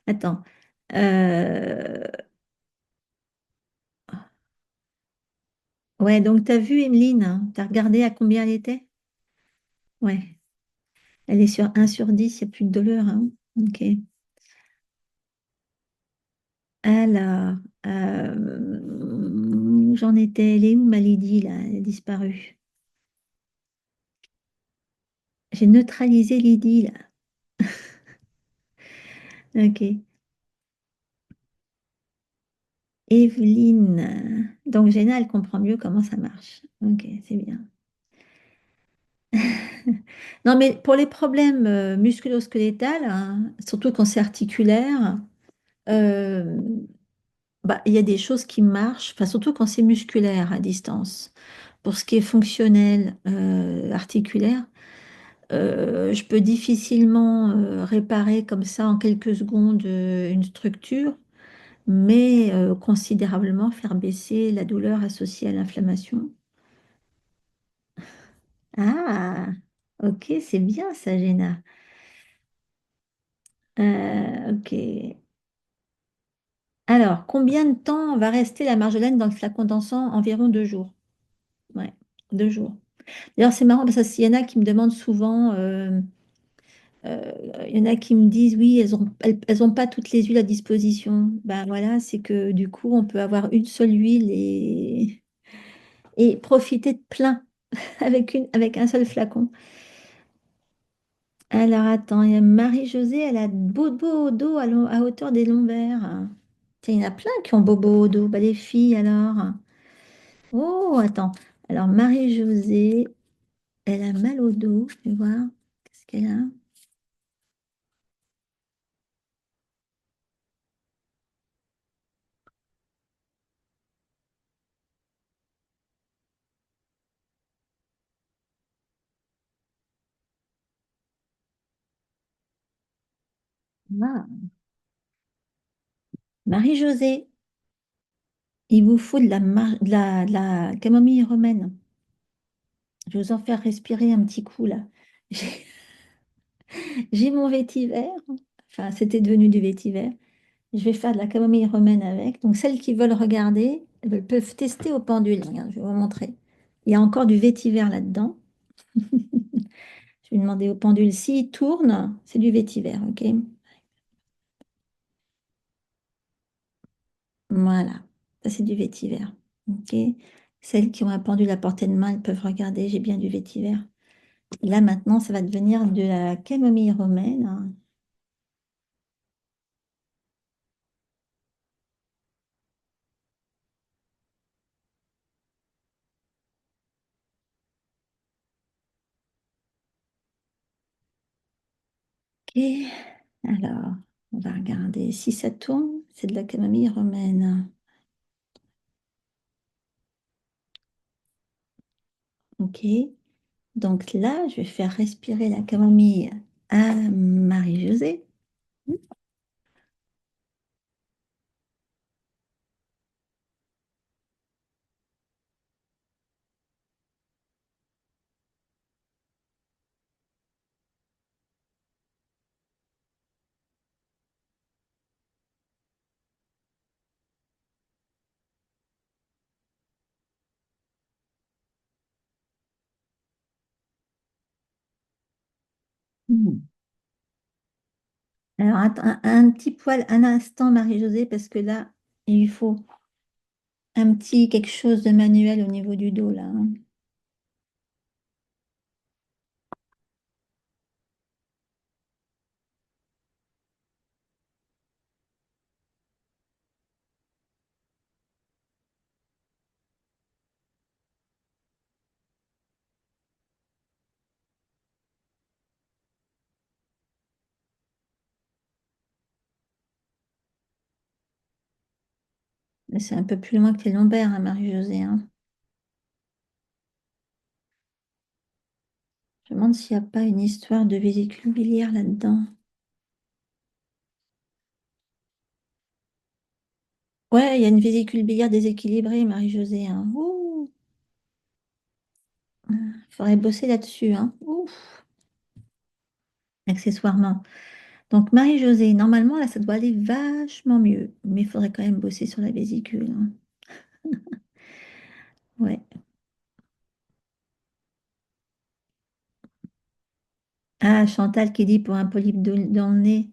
[SPEAKER 1] Attends. Euh, Ouais, donc t'as vu Emeline, hein, t'as regardé à combien elle était? Ouais, elle est sur 1/10, il n'y a plus de douleur, hein. Ok. Alors, où j'en étais? Elle est où ma Lydie là? Elle a disparu. J'ai neutralisé Lydie là. Ok. Evelyne. Donc Géna, elle comprend mieux comment ça marche. Ok, c'est bien. Non, mais pour les problèmes musculo-squelettal, hein, surtout quand c'est articulaire, euh, bah, il y a des choses qui marchent, enfin, surtout quand c'est musculaire à distance. Pour ce qui est fonctionnel, articulaire, je peux difficilement réparer comme ça en quelques secondes une structure, mais considérablement faire baisser la douleur associée à l'inflammation. Ah, ok, c'est bien ça, Géna. Ok. Alors, combien de temps va rester la marjolaine dans le flacon d'encens? Environ 2 jours. Ouais, 2 jours. D'ailleurs, c'est marrant parce qu'il y en a qui me demandent souvent, euh, il y en a qui me disent, oui, elles ont pas toutes les huiles à disposition. Ben voilà, c'est que du coup, on peut avoir une seule huile et profiter de plein avec un seul flacon. Alors, attends, il y a Marie-Josée, elle a bobo au dos à hauteur des lombaires. Tiens, il y en a plein qui ont bobo au dos. Bah, les filles, alors. Oh, attends. Alors, Marie-Josée, elle a mal au dos. Je vais voir. Qu'est-ce qu'elle a? Ah, Marie-Josée, il vous faut de la camomille romaine. Je vais vous en faire respirer un petit coup là. J'ai j'ai mon vétiver. Enfin, c'était devenu du vétiver. Je vais faire de la camomille romaine avec. Donc, celles qui veulent regarder, elles peuvent tester au pendule. Regarde, je vais vous montrer. Il y a encore du vétiver là-dedans. Je vais demander au pendule s'il tourne, c'est du vétiver, ok? Voilà, ça c'est du vétiver, ok? Celles qui ont un pendule à portée de main, elles peuvent regarder, j'ai bien du vétiver. Là maintenant, ça va devenir de la camomille romaine. Et alors, on va regarder si ça tourne. C'est de la camomille romaine. Ok. Donc là, je vais faire respirer la camomille à Marie-Josée. Hmm. Alors, attends, un petit poil, un instant, Marie-Josée, parce que là, il faut un petit quelque chose de manuel au niveau du dos, là, hein. Mais c'est un peu plus loin que les lombaires, hein, Marie-Josée, hein. Je me demande s'il n'y a pas une histoire de vésicule biliaire là-dedans. Ouais, il y a une vésicule biliaire déséquilibrée, Marie-Josée, hein. Ouh, il faudrait bosser là-dessus, hein. Ouf, accessoirement. Donc, Marie-Josée, normalement, là, ça doit aller vachement mieux. Mais il faudrait quand même bosser sur la vésicule, hein. Ouais. Ah, Chantal qui dit pour un polype dans le nez,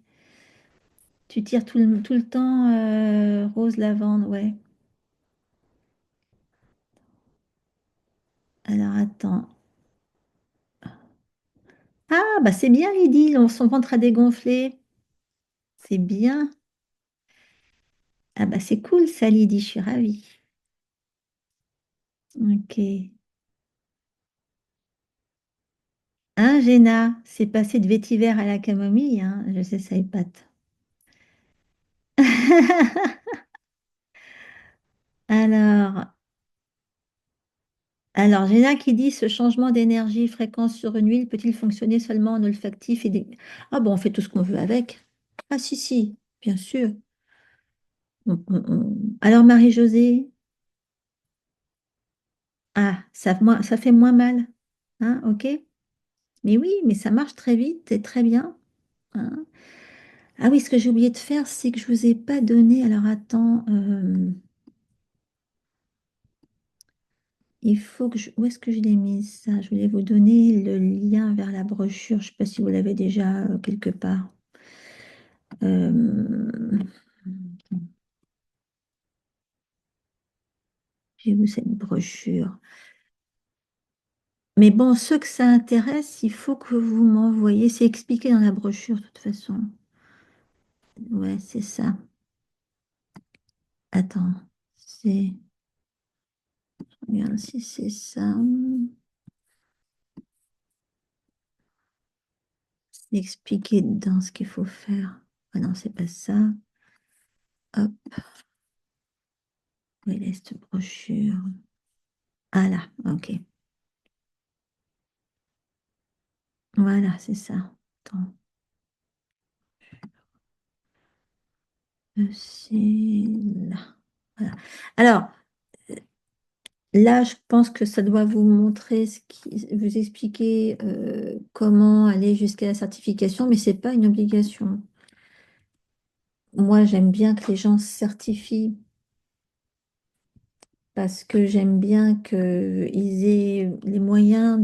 [SPEAKER 1] tu tires tout le temps rose lavande, ouais. Alors, attends. Ah, bah c'est bien, Lydie, son ventre a dégonflé. C'est bien. Ah, bah c'est cool, ça, Lydie, je suis ravie. Ok. Hein, Géna, c'est passé de vétiver à la camomille, hein. Je sais, ça épate. Alors, Géna qui dit ce changement d'énergie, fréquence sur une huile peut-il fonctionner seulement en olfactif et Ah bon, on fait tout ce qu'on veut avec. Ah si, si, bien sûr. Alors Marie-Josée, ah, ça fait moins mal. Hein, ok? Mais oui, mais ça marche très vite et très bien, hein. Ah oui, ce que j'ai oublié de faire, c'est que je vous ai pas donné. Alors attends, il faut que je... Où est-ce que je l'ai mis ça? Je voulais vous donner le lien vers la brochure. Je ne sais pas si vous l'avez déjà quelque part. Euh, J'ai vu cette brochure. Mais bon, ceux que ça intéresse, il faut que vous m'envoyiez. C'est expliqué dans la brochure, de toute façon. Ouais, c'est ça. Attends, c'est... Regarde si c'est ça. C'est expliqué dans ce qu'il faut faire. Ah non, c'est pas ça. Hop, où est cette brochure? Ah là, ok. Voilà, c'est ça. Attends, c'est là. Voilà. Alors, là, je pense que ça doit vous montrer vous expliquer comment aller jusqu'à la certification, mais c'est pas une obligation. Moi, j'aime bien que les gens se certifient parce que j'aime bien qu'ils aient les moyens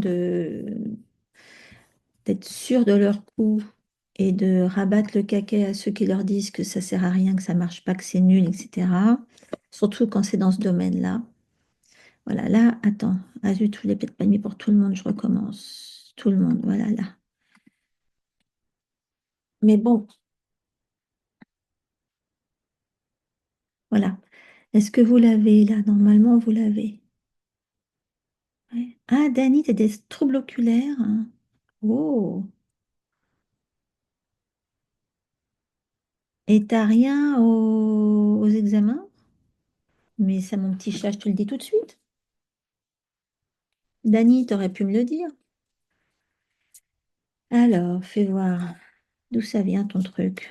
[SPEAKER 1] d'être sûrs de leur coup et de rabattre le caquet à ceux qui leur disent que ça sert à rien, que ça marche pas, que c'est nul, etc. Surtout quand c'est dans ce domaine-là. Voilà, là, attends. Ah zut, je l'ai peut-être pas mis pour tout le monde, je recommence. Tout le monde, voilà, là. Mais bon, voilà. Est-ce que vous l'avez là? Normalement, vous l'avez. Ouais. Ah, Dani, t'as des troubles oculaires, hein. Oh, Et t'as rien aux examens? Mais ça, mon petit chat, je te le dis tout de suite. Dani, t'aurais pu me le dire. Alors, fais voir d'où ça vient ton truc.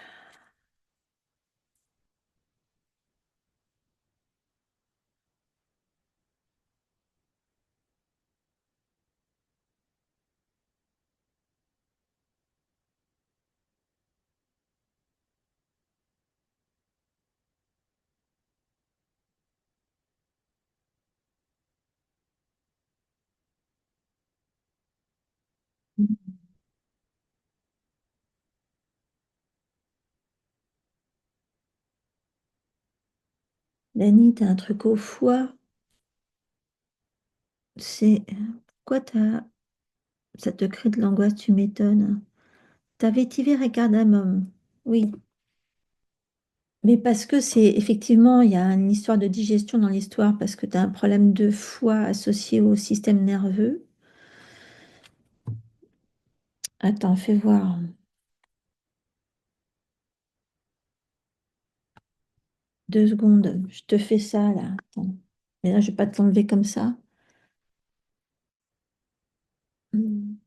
[SPEAKER 1] Dani, t'as un truc au foie. C'est pourquoi ça te crée de l'angoisse, tu m'étonnes. T'as vétiver et cardamome. Oui, mais parce que c'est effectivement, il y a une histoire de digestion dans l'histoire, parce que tu as un problème de foie associé au système nerveux. Attends, fais voir. 2 secondes, je te fais ça là. Attends. Mais là, je vais pas te l'enlever comme ça. Hmm.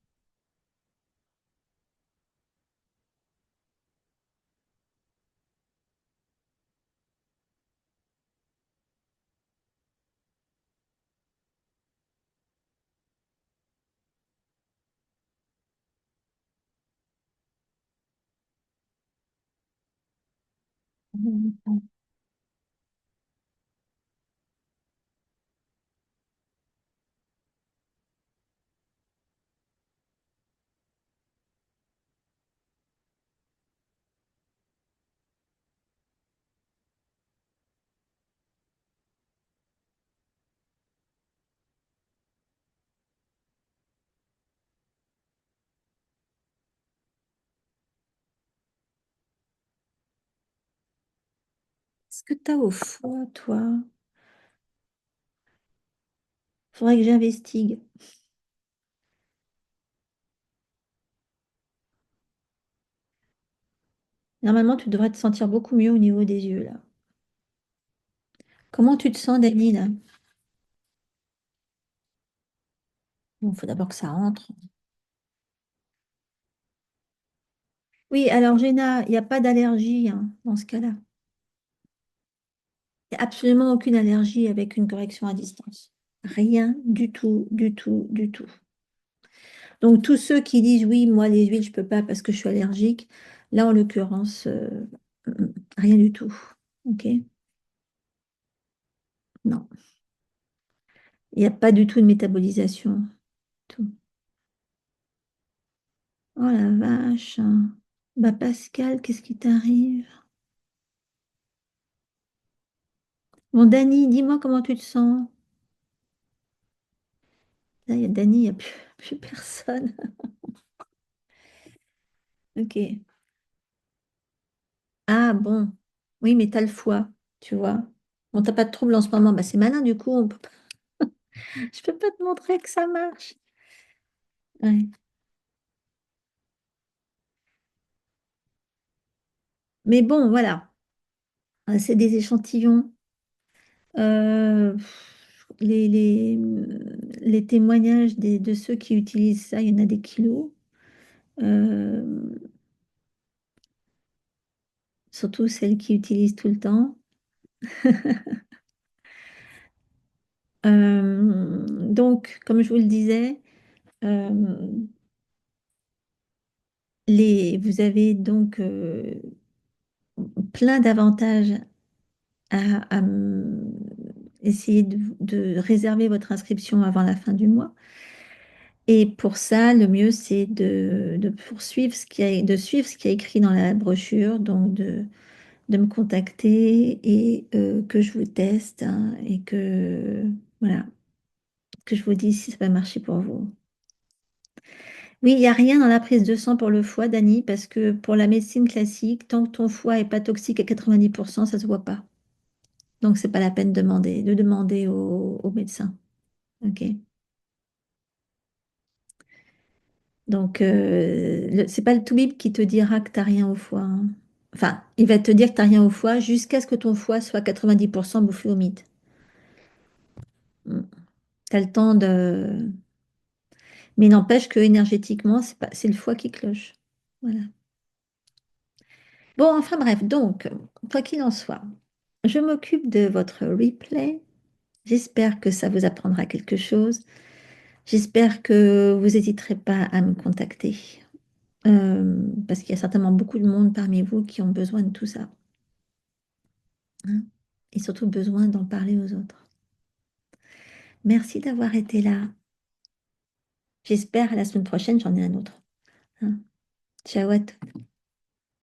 [SPEAKER 1] Qu'est-ce que tu as au foie, toi? Faudrait que j'investigue. Normalement, tu devrais te sentir beaucoup mieux au niveau des yeux là. Comment tu te sens, Dani, là? Il faut d'abord que ça rentre. Oui, alors Géna, il n'y a pas d'allergie hein, dans ce cas-là. Il n'y a absolument aucune allergie avec une correction à distance. Rien du tout, du tout, du tout. Donc tous ceux qui disent oui, moi les huiles, je peux pas parce que je suis allergique, là en l'occurrence, rien du tout. Ok? Non, il n'y a pas du tout de métabolisation. Tout. Oh la vache. Bah Pascal, qu'est-ce qui t'arrive? Bon, Dani, dis-moi comment tu te sens. Là, il y a Dani, il n'y a plus, plus personne. Ok. Ah bon. Oui, mais t'as le foie, tu vois. Bon, t'as pas de trouble en ce moment. Bah, c'est malin, du coup, je peux pas te montrer que ça marche. Ouais. Mais bon, voilà. C'est des échantillons. Les témoignages de ceux qui utilisent ça, il y en a des kilos. Euh, Surtout celles qui utilisent tout le temps. Donc, comme je vous le disais, euh, vous avez donc plein d'avantages à essayer de réserver votre inscription avant la fin du mois. Et pour ça, le mieux, c'est de poursuivre de suivre ce qui est écrit dans la brochure, donc de me contacter et que je vous teste hein, et que, voilà, que je vous dise si ça va marcher pour vous. Oui, il n'y a rien dans la prise de sang pour le foie, Dani, parce que pour la médecine classique, tant que ton foie n'est pas toxique à 90%, ça ne se voit pas. Donc, c'est pas la peine de demander au médecin. OK? Donc, c'est pas le toubib qui te dira que tu n'as rien au foie. Hein. Enfin, il va te dire que tu n'as rien au foie jusqu'à ce que ton foie soit 90% bouffé au mythe. Tu as le temps de... Mais n'empêche que énergétiquement, c'est le foie qui cloche. Voilà. Bon, enfin bref, donc, quoi qu'il en soit, je m'occupe de votre replay. J'espère que ça vous apprendra quelque chose. J'espère que vous n'hésiterez pas à me contacter. Parce qu'il y a certainement beaucoup de monde parmi vous qui ont besoin de tout ça, hein, et surtout besoin d'en parler aux autres. Merci d'avoir été là. J'espère à la semaine prochaine, j'en ai un autre, hein. Ciao à tous.